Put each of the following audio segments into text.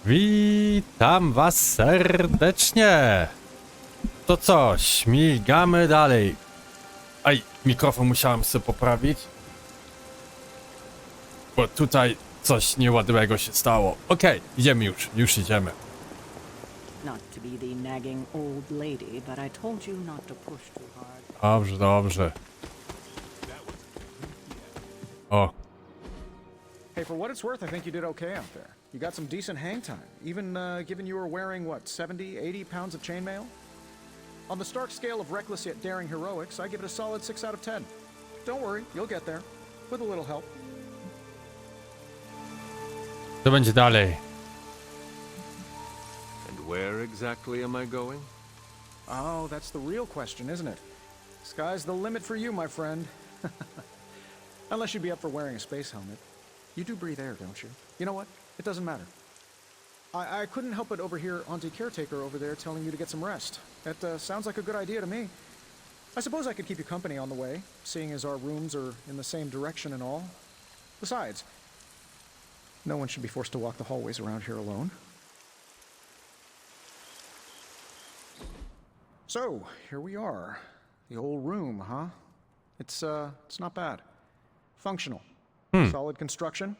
Witam was serdecznie. To co, śmigamy dalej. Aj, mikrofon musiałem sobie poprawić. Bo tutaj coś nieładnego się stało. Okej, idziemy już idziemy. Not to be the nagging old lady, but I told you not to push too hard. Dobrze, dobrze. O, Hey, for what it's worth, I think you did okay out there. You got some decent hang time, even given you were wearing, what, 70, 80 pounds of chainmail? On the Stark scale of reckless yet daring heroics, I give it a solid 6 out of 10. Don't worry, you'll get there. With a little help. co będzie dalej? And where exactly am I going? Oh, that's the real question, isn't it? Sky's the limit for you, my friend. Unless you'd be up for wearing a space helmet. You do breathe air, don't you? You know what? It doesn't matter. I couldn't help but overhear Auntie Caretaker over there telling you to get some rest. That sounds like a good idea to me. I suppose I could keep you company on the way, seeing as our rooms are in the same direction and all. Besides, no one should be forced to walk the hallways around here alone. So, here we are. The old room, huh? It's not bad. Functional. Solid construction.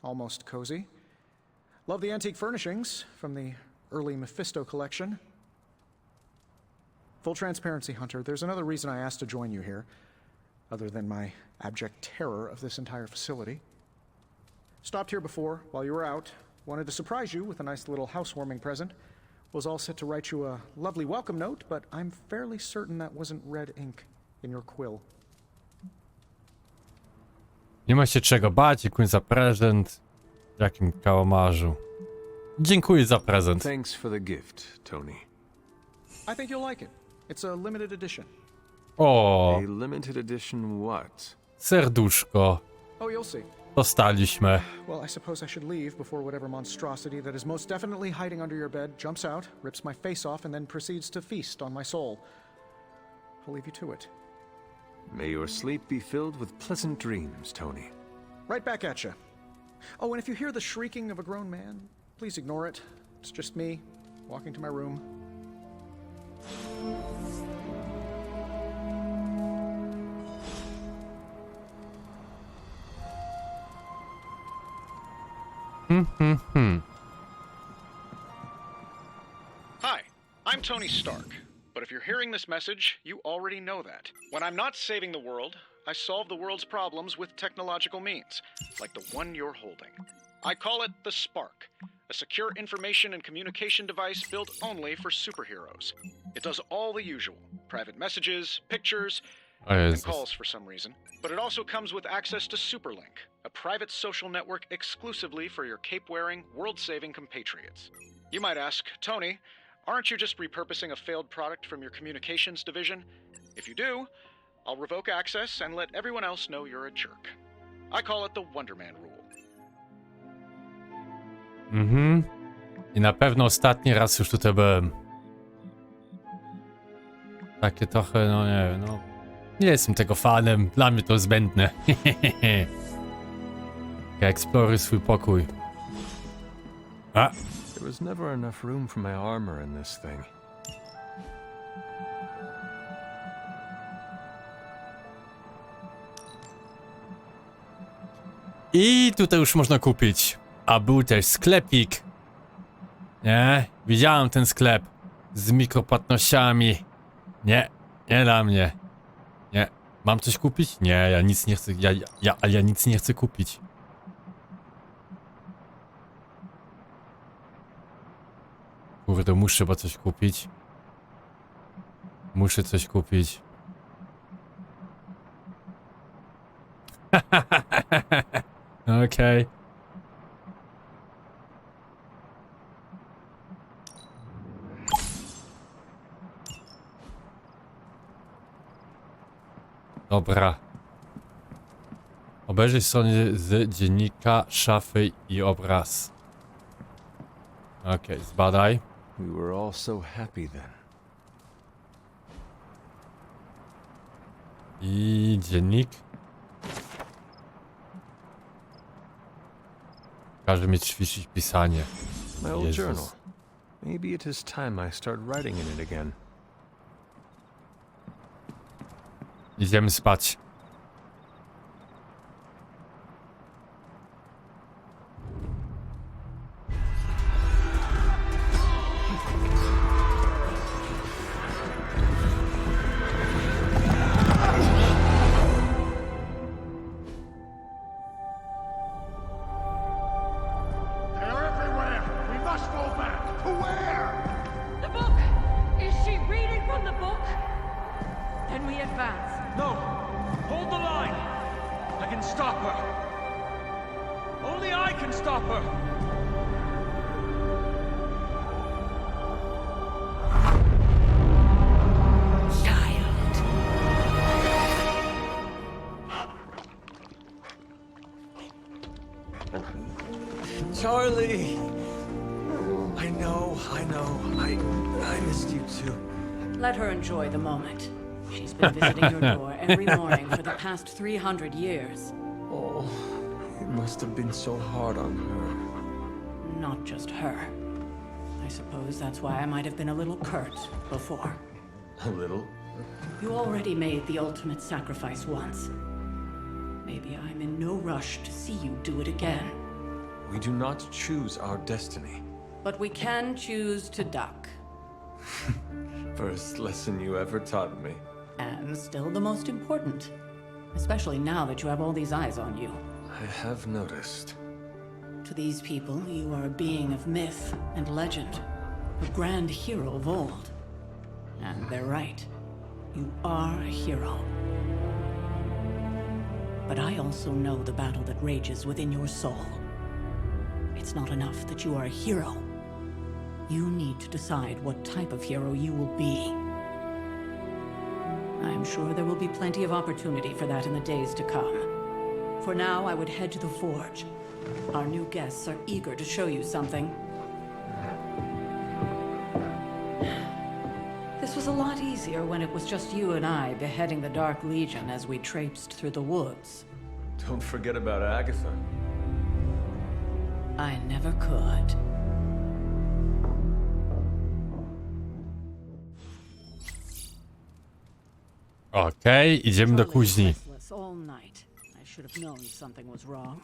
Almost cozy. Love the antique furnishings from the early Mephisto collection. Full transparency, Hunter, there's another reason I asked to join you here, other than my abject terror of this entire facility. Stopped here before, while you were out. Wanted to surprise you with a nice little housewarming present. Was all set to write you a lovely welcome note, but I'm fairly certain that wasn't red ink in your quill. Nie ma się czego bać, dziękuję za prezent. Jakim kałamarzu. Dziękuję za prezent. Thanks for the gift, Tony. I think you'll like it. It's a limited edition. O, A limited edition what? serduszko. Oh, you'll see. Dostaliśmy. Well, I suppose I should leave before whatever monstrosity that is most definitely hiding under your bed jumps out, rips my face off, and then proceeds to feast on my soul. I'll leave you to it. May your sleep be filled with pleasant dreams, Tony. Right back at you. Oh, and if you hear the shrieking of a grown man, please ignore it. It's just me, walking to my room. Hi, I'm Tony Stark. But if you're hearing this message, you already know that. When I'm not saving the world, I solve the world's problems with technological means, like the one you're holding. I call it the Spark, a secure information and communication device built only for superheroes. It does all the usual, private messages, pictures, O and Jezus. calls for some reason. But it also comes with access to Superlink, a private social network exclusively for your cape-wearing, world-saving compatriots. You might ask, Tony, aren't you just repurposing a failed product from your communications division? If you do, I'll revoke access and let everyone else know you're a jerk. I call it the Wonder Man rule. I na pewno ostatni raz już tutaj byłem. Takie trochę, no nie wiem, no. Nie jestem tego fanem, dla mnie to zbędne. Ja eksploruję swój pokój. A, There was never enough room for my armor in this thing. i tutaj już można kupić. A był też sklepik. Nie? Widziałem ten sklep. Z mikropłatnościami. Nie, nie dla mnie. Nie. Mam coś kupić? Nie, ja nic nie chcę. Ja nic nie chcę kupić. Kurde, muszę chyba coś kupić. Muszę coś kupić. Okej. Dobra. Obejrzyj strony z dziennika, szafy i obraz. Okej, zbadaj. We were all so happy then. I dziennik. Każe mi ćwiczyć pisanie. My old Jezus. journal. Maybe it is time I start writing in it again. Idziemy spać. They're everywhere! We must go back! To where? The book! Is she reading from the book? Then we advance. No! Hold the line! I can stop her! Only I can stop her! Child. Charlie! I know. I missed you too. Let her enjoy the moment. She's been visiting your door every morning for the past 300 years. Oh, it must have been so hard on her. Not just her. I suppose that's why I might have been a little curt before. A little? You already made the ultimate sacrifice once. Maybe I'm in no rush to see you do it again. We do not choose our destiny. But we can choose to duck. First lesson you ever taught me. And still the most important. Especially now that you have all these eyes on you. I have noticed. To these people, you are a being of myth and legend. A grand hero of old. And they're right. You are a hero. But I also know the battle that rages within your soul. It's not enough that you are a hero. You need to decide what type of hero you will be. I'm sure there will be plenty of opportunity for that in the days to come. For now, I would head to the forge. Our new guests are eager to show you something. This was a lot easier when it was just you and I beheading the Dark Legion as we traipsed through the woods. Don't forget about Agatha. I never could. Okej, idziemy do Kuźni. Restless all night. I should have known something was wrong.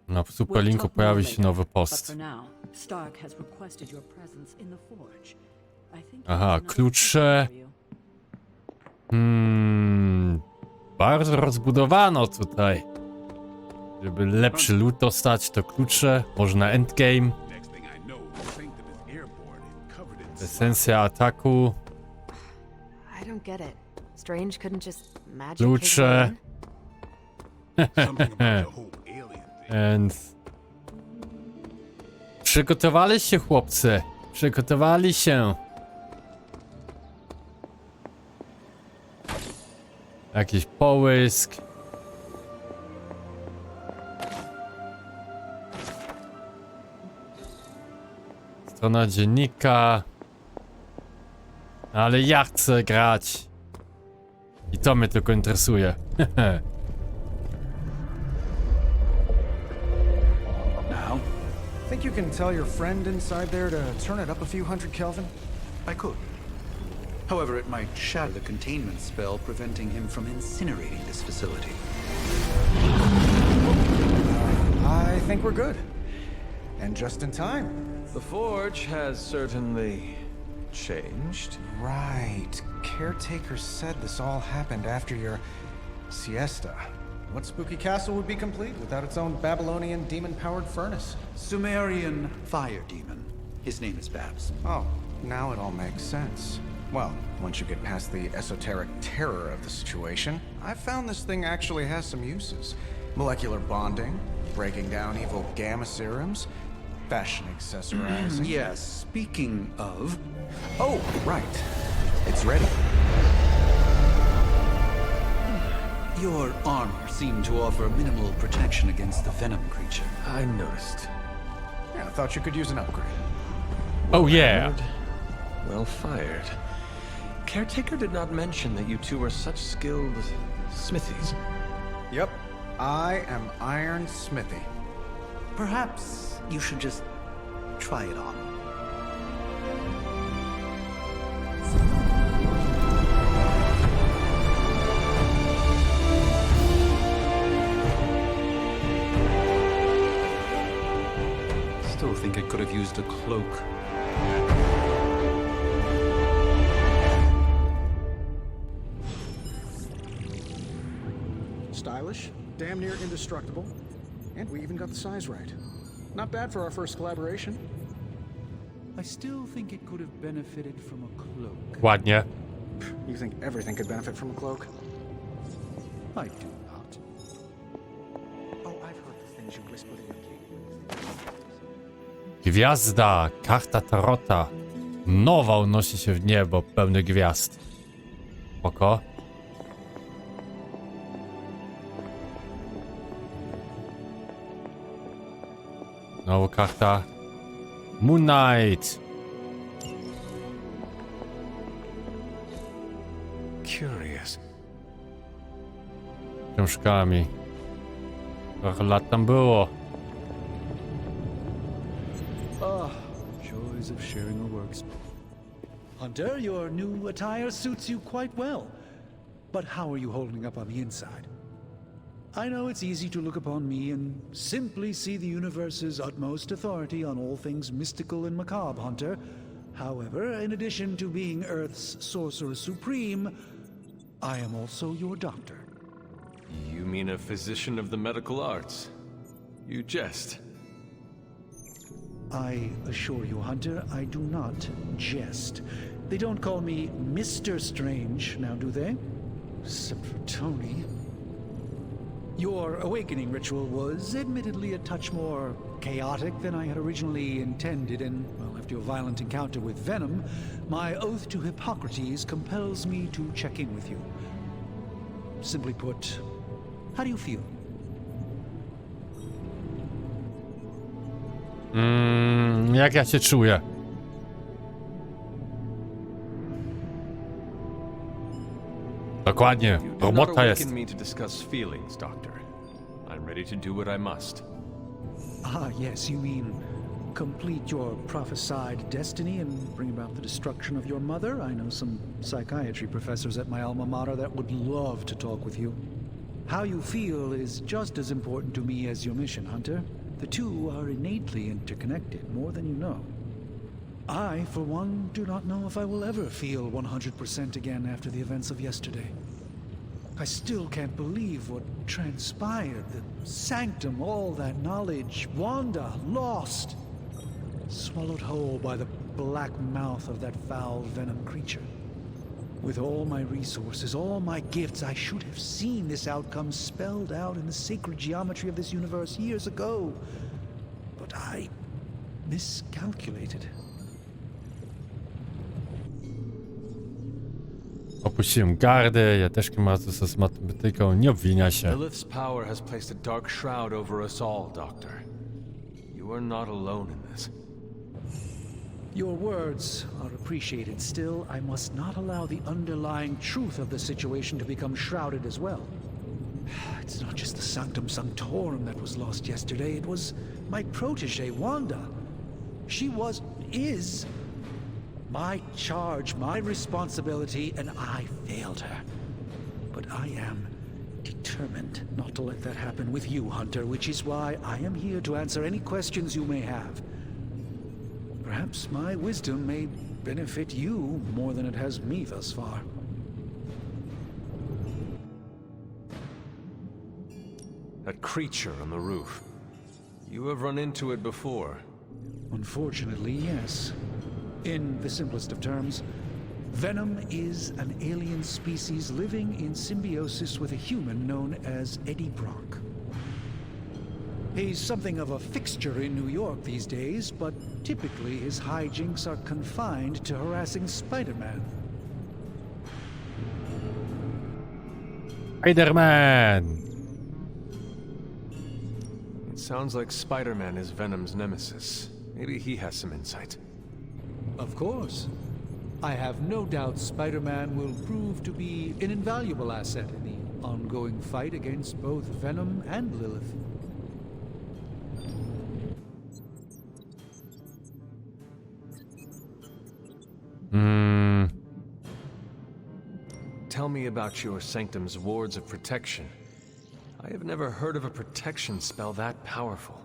Na superlinku pojawi się nowy But post. for now, Stark has requested your presence in the forge. I think he Aha, has another klucze. for you. Bardzo rozbudowano tutaj. Żeby lepszy loot dostać, to klucze, można endgame, Next thing I know, Sanctum is airborne and covered in esencja ataku, I don't get it. Strange couldn't just magic klucze, something about the whole alien thing. and... Przygotowali się, chłopcy, przygotowali się. Jakiś połysk. Strona dziennika. Ale ja chcę grać. I to mnie tylko interesuje. Now? Think you can tell your friend inside there to turn it up a few hundred Kelvin? I could. However, it might shatter the containment spell, preventing him from incinerating this facility. I think we're good. And just in time. The forge has certainly changed. Right. Caretaker said this all happened after your siesta. What spooky castle would be complete without its own Babylonian demon-powered furnace? Sumerian fire demon. His name is Babs. Oh, now it all makes sense. Well, once you get past the esoteric terror of the situation, I've found this thing actually has some uses. Molecular bonding, breaking down evil gamma serums, fashion accessorizing. Yes, speaking of... Oh, right. It's ready. Your armor seemed to offer minimal protection against the venom creature. I noticed. Yeah, I thought you could use an upgrade. Oh yeah. Well fired. Caretaker did not mention that you two are such skilled smithies. Yep, I am Iron Smithy. Perhaps you should just Try it on. Still think it could have used a cloak. Stylish, damn near indestructible, and we even got the size right. Not bad for our first collaboration. I still think it could have benefited from a cloak. Ładnie. You think everything could benefit from a cloak? I do not. Oh, I've heard the things you whispered in your cave. Gwiazda, karta tarota. Nowa unosi się w niebo, pełne gwiazd. Oko. Znowu karta. Moon Knight. Curious. Książkami. Trochę lat tam było. Joys of sharing a works. Hunter, your new attire suits you quite well. But how are you holding up on the inside? I know it's easy to look upon me and simply see the universe's utmost authority on all things mystical and macabre, Hunter. However, in addition to being Earth's sorcerer supreme, I am also your doctor. You mean a physician of the medical arts? You jest. I assure you, Hunter, I do not jest. They don't call me Mr. Strange, now do they? Except for Tony. Your awakening ritual was admittedly a touch more chaotic than I had originally intended, and, well, after your violent encounter with Venom, my oath to Hippocrates compels me to check in with you. Simply put, how do you feel? Jak ja się czuję? Dokładnie, You do not robota jest. awaken me to discuss feelings, Doctor. I'm ready to do what I must. Ah, yes, you mean complete your prophesied destiny and bring about the destruction of your mother? I know some psychiatry professors at my alma mater that would love to talk with you. How you feel is just as important to me as your mission, Hunter. The two are innately interconnected, more than you know. I, for one, do not know if I will ever feel 100% again after the events of yesterday. I still can't believe what transpired. The sanctum, all that knowledge, Wanda, lost. Swallowed whole by the black mouth of that foul venom creature. With all my resources, all my gifts, I should have seen this outcome spelled out in the sacred geometry of this universe years ago. But I miscalculated. Opuściłem gardę, ja też kieruję z matematyką, nie obwinia się. Lilith's power has placed a dark shroud over us all, Doctor. You are not alone in this. Your words are appreciated. Still, I must not allow the underlying truth of the situation to become shrouded as well. It's not just the Sanctum Sanctorum that was lost yesterday. It was my protege, Wanda. She is my charge, my responsibility, and I failed her. But I am determined not to let that happen with you, Hunter, which is why I am here to answer any questions you may have. Perhaps my wisdom may benefit you more than it has me thus far. That creature on the roof. You have run into it before. Unfortunately, yes. In the simplest of terms, Venom is an alien species living in symbiosis with a human known as Eddie Brock. He's something of a fixture in New York these days, but typically his hijinks are confined to harassing Spider-Man. Spider-Man! It sounds like Spider-Man is Venom's nemesis. Maybe he has some insight. Of course. I have no doubt Spider-Man will prove to be an invaluable asset in the ongoing fight against both Venom and Lilith. tell me about your sanctum's wards of protection. I have never heard of a protection spell that powerful.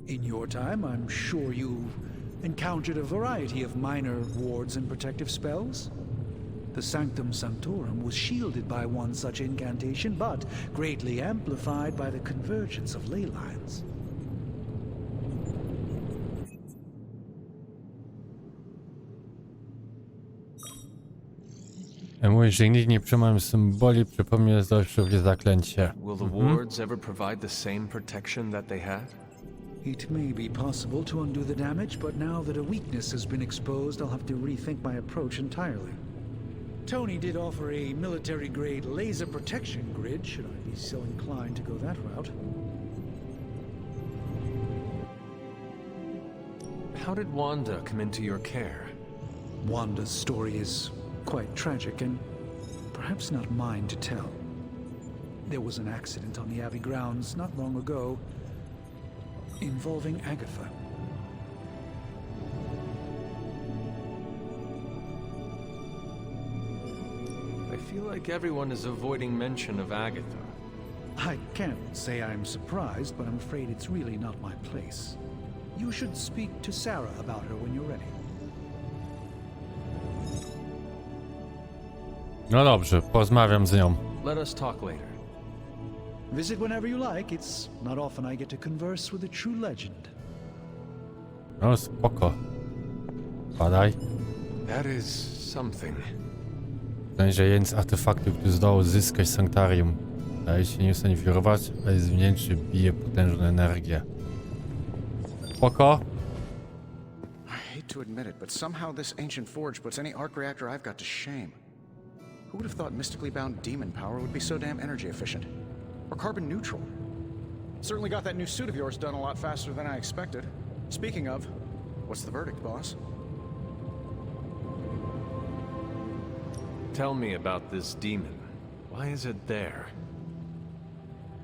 In your time, I'm sure you've encountered a variety of minor wards and protective spells. The Sanctum Sanctorum was shielded by one such incantation, but greatly amplified by the convergence of ley lines. Mój żegnik nie przyjmałem symboli, przypomnę zawsze zaklęcie. Will the wards ever provide the same protection that they had? It may be possible to undo the damage, but now that a weakness has been exposed, I'll have to rethink my approach entirely. Tony did offer a military-grade laser protection grid, should I be so inclined to go that route. How did Wanda come into your care? Wanda's story is quite tragic and perhaps not mine to tell. There was an accident on the Abbey grounds not long ago involving Agatha. I feel like everyone is avoiding mention of Agatha. I can't say I'm surprised, but I'm afraid it's really not my place. You should speak to Sarah about her when you're ready. No dobrze, porozmawiam z nią. Let us talk later. Visit whenever you like. It's not often I get to converse with a true legend. No spoko. Badaj. That is something. Znalezienie artefaktu, który zdołał zyskać sanktuarium. Daje się nie wirować, ale z wnętrza bije potężną energię. Spoko. I hate to admit it, but somehow this ancient forge puts any arc reactor I've got to shame. Who would have thought mystically bound demon power would be so damn energy efficient? Or carbon neutral? Certainly got that new suit of yours done a lot faster than I expected. Speaking of, what's the verdict, boss? Tell me about this demon. Why is it there?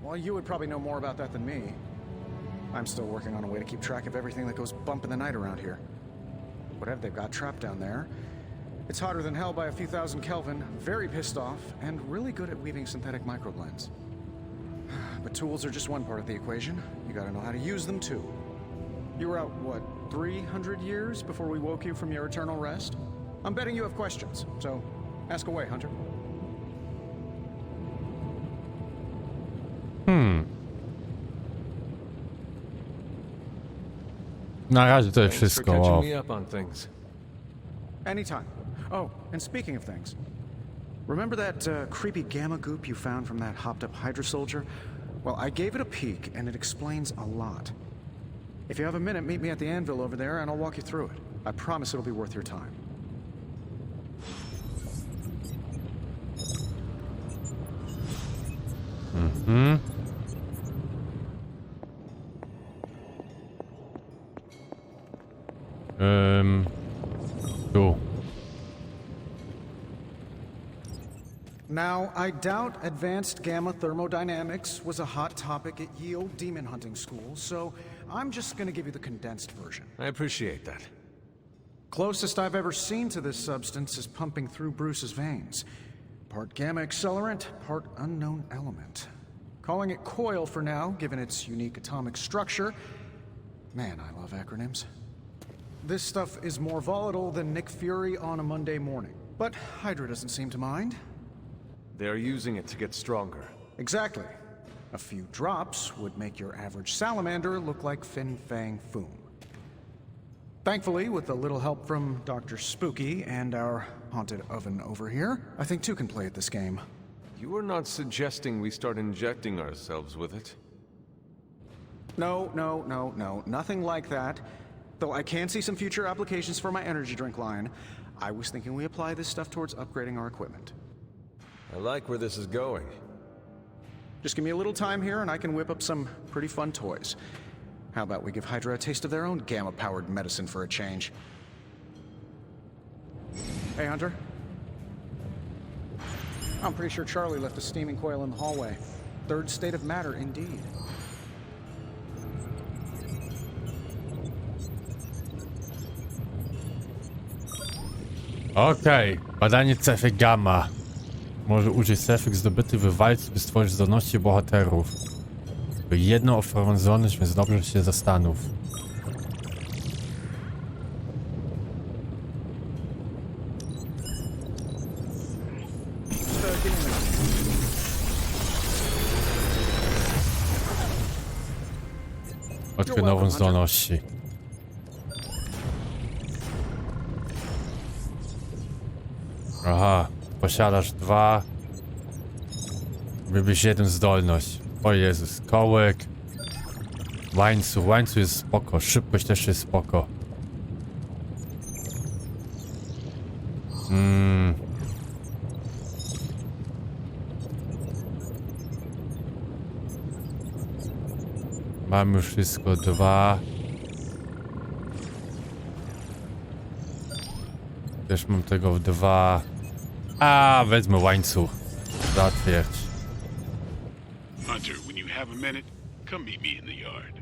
Well, you would probably know more about that than me. I'm still working on a way to keep track of everything that goes bump in the night around here. Whatever they've got trapped down there, it's hotter than hell by a few thousand Kelvin, very pissed off, and really good at weaving synthetic microblends. But tools are just one part of the equation. You gotta know how to use them too. You were out, what, 300 years before we woke you from your eternal rest? I'm betting you have questions, so ask away, Hunter. Na razie to jest Thanks for wszystko. catching Wow. me up on things. Anytime. Oh, and speaking of things, remember that creepy gamma goop you found from that hopped-up Hydra soldier? Well, I gave it a peek, and it explains a lot. If you have a minute, meet me at the anvil over there, and I'll walk you through it. I promise it'll be worth your time. Tu. Now, I doubt advanced gamma thermodynamics was a hot topic at Yield Demon Hunting School, so I'm just gonna give you the condensed version. I appreciate that. Closest I've ever seen to this substance is pumping through Bruce's veins. Part gamma accelerant, part unknown element. Calling it coil for now, given its unique atomic structure. Man, I love acronyms. This stuff is more volatile than Nick Fury on a Monday morning. But Hydra doesn't seem to mind. They're using it to get stronger. Exactly. A few drops would make your average salamander look like Fin Fang Foom. Thankfully, with a little help from Dr. Spooky and our haunted oven over here, I think two can play at this game. You are not suggesting we start injecting ourselves with it? No, nothing like that. Though I can see some future applications for my energy drink line. I was thinking we apply this stuff towards upgrading our equipment. I like where this is going. Just give me a little time here and I can whip up some pretty fun toys. How about we give Hydra a taste of their own gamma-powered medicine for a change? Hey, Hunter. I'm pretty sure Charlie left a steaming coil in the hallway. Third state of matter, indeed. Okej, badanie cechy gamma. Może użyć strefek zdobytych w walce, by stworzyć zdolności bohaterów. By jedną oferowaną zdolność, więc dobrze się zastanów. Odkryj nową zdolności. Aha, posiadasz 2. Wybierz 1 zdolność. O Jezus, kołek. Łańcuch, łańcuch jest spoko, szybkość też jest spoko. Mam już wszystko 2. Też mam tego w 2. A, wezmę łańcuch. Zatwierdź. Hunter, when you have a minute, come meet me in the yard.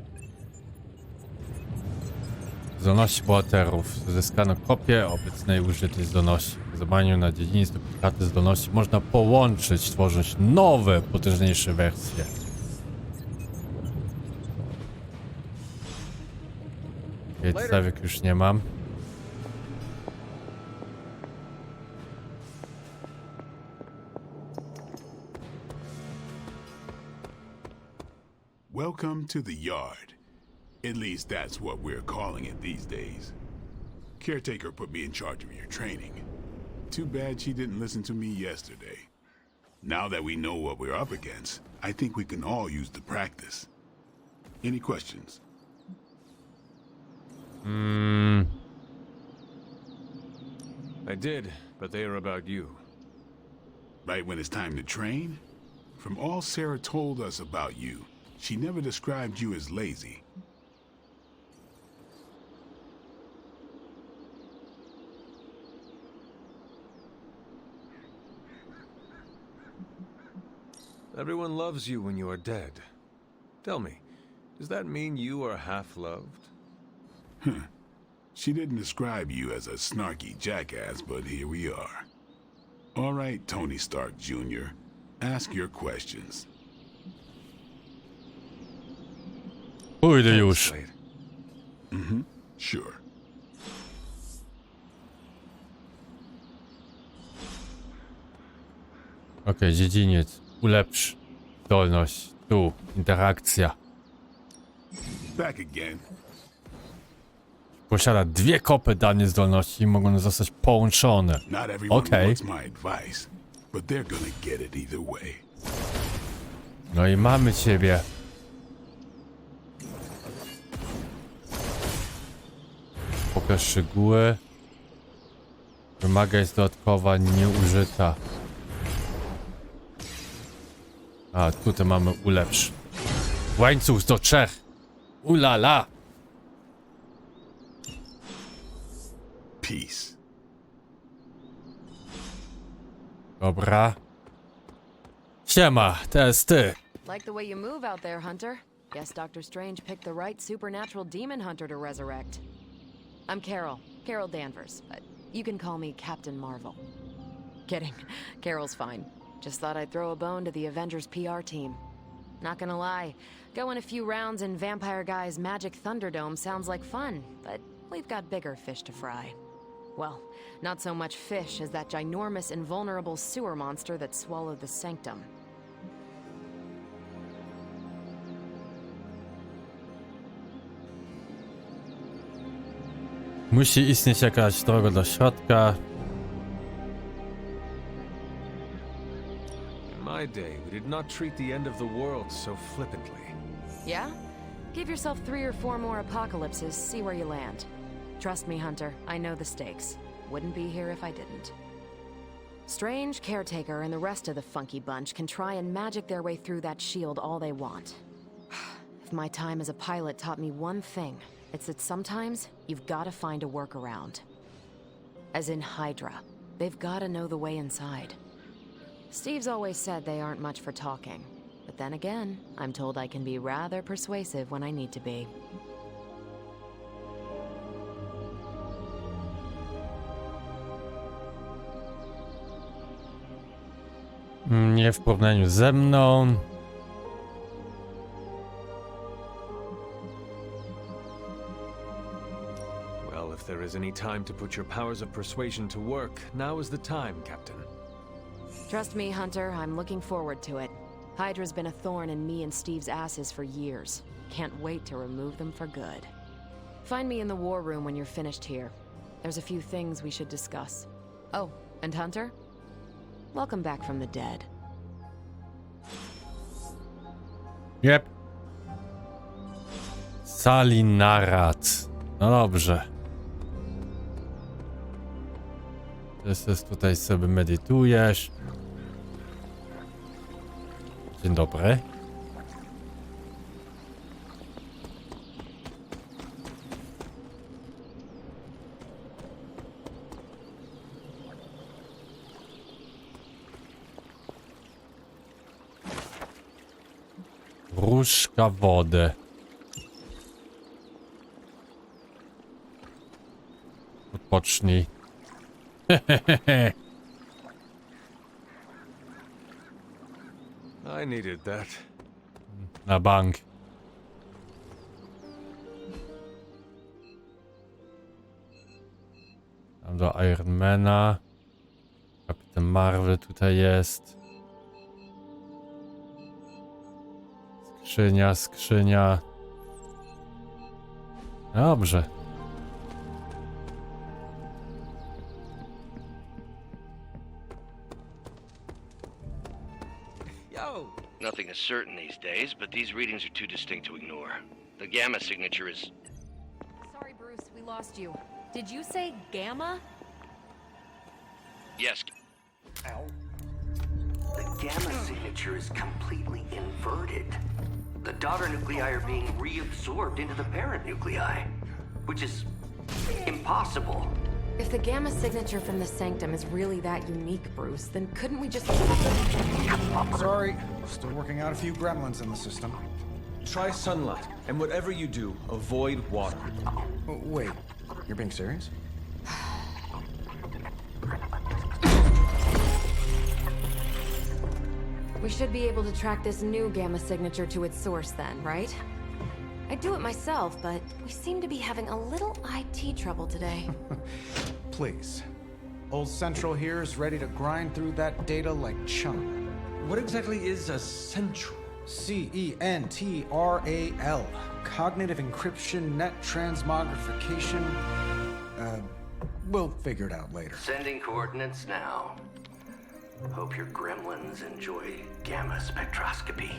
Zdolności bohaterów. Zyskano kopię obecnej użytej zdolności. Po zadaniu na dziedziniec duplikaty zdolności można połączyć, tworząc nowe, potężniejsze wersje. Stawek już nie mam. Welcome to the yard. At least that's what we're calling it these days. Caretaker put me in charge of your training. Too bad she didn't listen to me yesterday. Now that we know what we're up against, I think we can all use the practice. Any questions? I did, but they are about you. Right when it's time to train? From all Sarah told us about you, she never described you as lazy. Everyone loves you when you are dead. Tell me, does that mean you are half-loved? She didn't describe you as a snarky jackass, but here we are. All right, Tony Stark Jr., ask your questions. Pójdę już. Sure. Okej, dziedziniec. Ulepsz zdolność. Tu, interakcja. Back again. Posiada 2 kopy danej zdolności i mogą zostać połączone. Not everyone Okej. wants my advice, but they're gonna get it either way. No i mamy ciebie. Pokaż szczegóły. Wymaga jest dodatkowa, nieużyta. A, tutaj mamy ulepsz. Łańcuch do 3. Ulala. Peace. Dobra. Siema, teraz ty. Like the way you move out there, Hunter. Guess Doctor Strange picked the right supernatural demon hunter to resurrect. I'm Carol Danvers. You can call me Captain Marvel. Kidding. Carol's fine. Just thought I'd throw a bone to the Avengers PR team. Not gonna lie, going a few rounds in Vampire Guy's Magic Thunderdome sounds like fun, but we've got bigger fish to fry. Well, not so much fish as that ginormous invulnerable sewer monster that swallowed the Sanctum. Musi istnieć jakaś droga do środka. In my day, we did not treat the end of the world so flippantly. Yeah? Give yourself 3 or 4 more apocalypses, see where you land. Trust me, Hunter, I know the stakes. Wouldn't be here if I didn't. Strange, Caretaker, and the rest of the funky bunch can try and magic their way through that shield all they want. If my time as a pilot taught me one thing, it's that sometimes you've got to find a workaround. As in Hydra, they've got to know the way inside. Steve's always said they aren't much for talking, but then again, I'm told I can be rather persuasive when I need to be. Nie w porównaniu ze mną. Well, if there is any time to put your powers of persuasion to work, now is the time, Captain. Trust me, Hunter, I'm looking forward to it. Hydra's been a thorn in me and Steve's asses for years. Can't wait to remove them for good. Find me in the war room when you're finished here. There's a few things we should discuss. Oh, and Hunter? Welcome back from the dead. Yep. Salinarat. No dobrze. Teraz tutaj sobie medytujesz. Dzień dobry. Różka wody. Odpocznij. I needed that. Na bank. Tam do Ironmana. Kapitan Marvel tutaj jest. Skrzynia, skrzynia. Dobrze. Yo! Nothing is certain these days, but these readings are too distinct to ignore. The gamma signature is... Sorry, Bruce, we lost you. Did you say gamma? Yes. Ow. The gamma signature is completely inverted. The daughter nuclei are being reabsorbed into the parent nuclei, which is impossible. If the gamma signature from the Sanctum is really that unique, Bruce, then couldn't we just... Sorry, still working out a few gremlins in the system. Try sunlight, and whatever you do, avoid water. Oh, wait, you're being serious? We should be able to track this new gamma signature to its source then, right? I'd do it myself, but we seem to be having a little IT trouble today. Please. Old Central here is ready to grind through that data like chum. What exactly is a central? CENTRAL. Cognitive encryption, net transmogrification. We'll figure it out later. Sending coordinates now. Hope your gremlins enjoy gamma spectroscopy.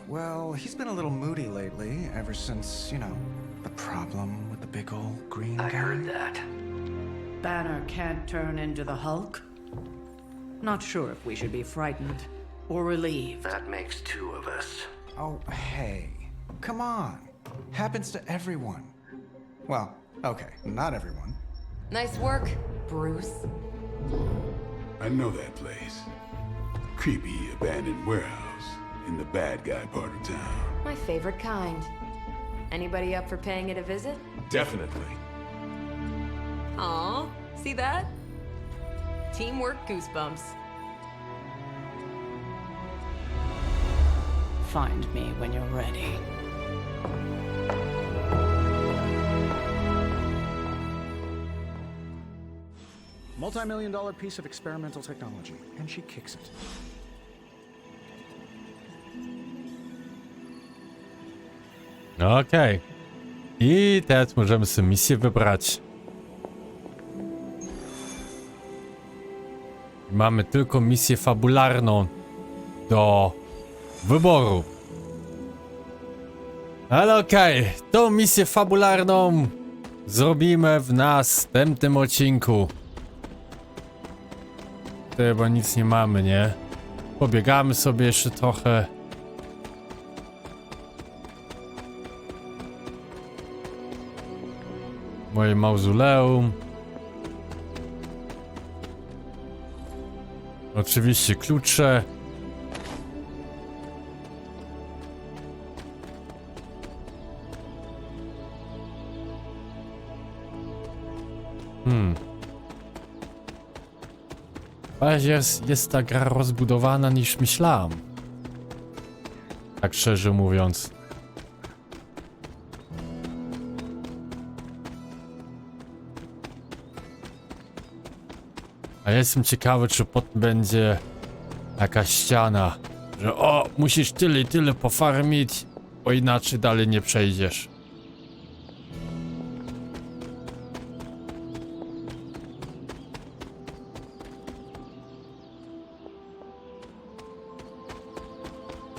Well, he's been a little moody lately, ever since, you know, the problem with the big old green guy. I heard that. Banner can't turn into the Hulk? Not sure if we should be frightened or relieved. That makes two of us. Oh, hey. Come on. Happens to everyone. Well, okay, not everyone. Nice work, Bruce. I know that place. Creepy abandoned warehouse in the bad guy part of town. My favorite kind. Anybody up for paying it a visit? Definitely. Aw, see that? Teamwork goosebumps. Find me when you're ready. Multi-million-dollar piece of experimental technology, and she kicks it. Okej. I teraz możemy sobie misję wybrać. Mamy tylko misję fabularną do wyboru. Ale okej, tą misję fabularną zrobimy w następnym odcinku. Tutaj chyba nic nie mamy, nie? Pobiegamy sobie jeszcze trochę. Moje mauzoleum. Oczywiście klucze. Bardziej jest ta gra rozbudowana niż myślałem. Tak szczerze mówiąc. A ja jestem ciekawy, czy potem będzie jakaś ściana, że o, musisz tyle i tyle pofarmić, bo inaczej dalej nie przejdziesz.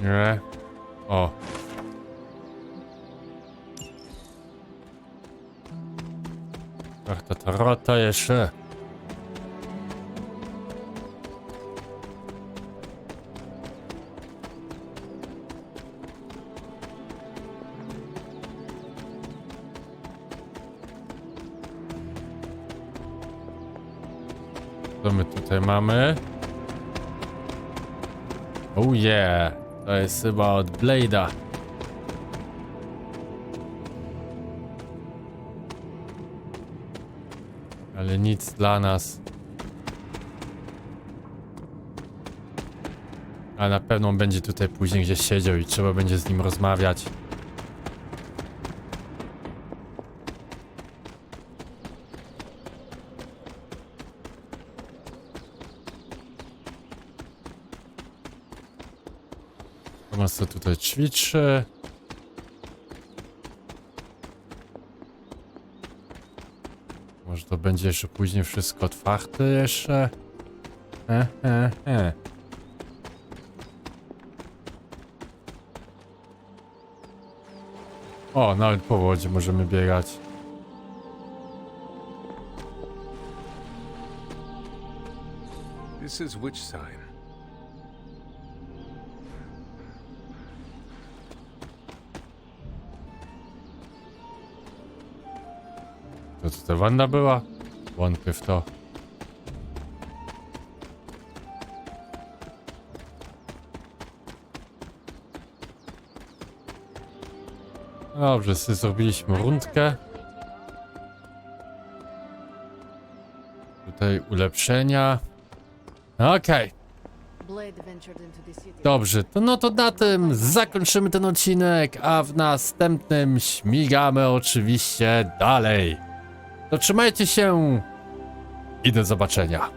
Nie. O. To jeszcze. Co my tutaj mamy? Oh yeah. To jest chyba od Blade'a. Ale nic dla nas. A na pewno on będzie tutaj później gdzieś siedział i trzeba będzie z nim rozmawiać. Tomas co tutaj ćwiczy. Może to będzie jeszcze później wszystko otwarte jeszcze. O, nawet po wodzie możemy biegać. This is which sign? To co, ta wanna była? Wątpię w to. Dobrze, zrobiliśmy rundkę. Tutaj ulepszenia. Okej. Dobrze, to no to na tym zakończymy ten odcinek, a w następnym śmigamy oczywiście dalej. To trzymajcie się i do zobaczenia.